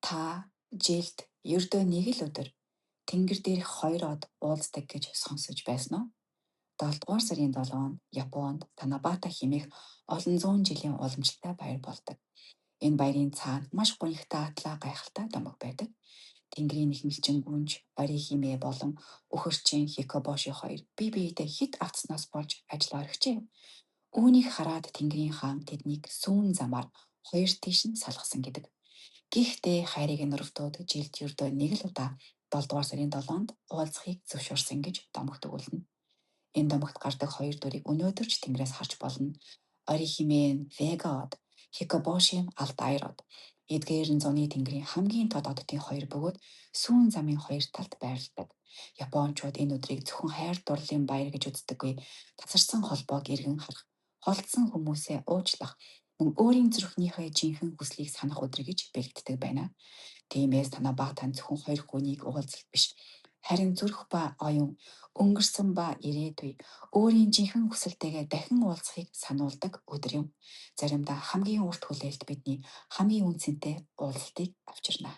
Та жилд ердөө нэг л өдөр тэнгэр дээрх хоёр од уулздаг гэж сонсож байсан уу? 7 дугаар сарын 7-нд Японд Танабата хэмээх олон зуун жилийн уламжлалтай баяр болдог. Энэ баярын цаана маш гонигтай атлаа гайхалтай домог байдаг. Тэнгэрийн нэхэмжчин гүнж, Орихиме болон өхөрчин Хикобоши хоёр бие биедээ хит авцснаас болж ажиллаа орхижээ. Үүнийг хараад Тэнгэрийн хаан тэднийг сүүн замаар хоёр тийш нь салгасан гэдэг. Гэхдээ хайрыг нурвдууд жилд ердөө нэг л удаа 7 дугаар сарын 7-нд уулзахыг зөвшөөрсөн гэж домогт өгүүлнэ. Энэ домогт гардаг хоёр дүрийг өнөөдөр ч тэнгэрээс харж болно. Орихиме нь Вега од, Хикобоши нь Алтайр од. Эдгээр нь зуны тэнгэрийн хамгийн тод оддын хоёр бөгөөд сүүн замын хоёр талд байрладаг. Японочууд энэ өдрийг зөвхөн хайр дурлалын баяр гэж үздэггүй, тасарсан холбоог эргэн харах, холдсон хүмүүсээ уучлах, мөн өөрийн зүрхнийхээ жинхэнэ хүслийг санах өдөр гэж бэлддэг байна. Тиймээс Танабата зөвхөн хоёр хүнийг уулзалт биш, харин зүрх ба оюун, өнгөрсөн ба ирээдүй, өөрийн жинхэнэ хүсэлтэйгээ дахин уулзахыг сануулдаг өдөр юм. Заримдаа хамгийн урт хүлээлт бидний хамгийн үнцэнтэй уулзалтыг авчирна.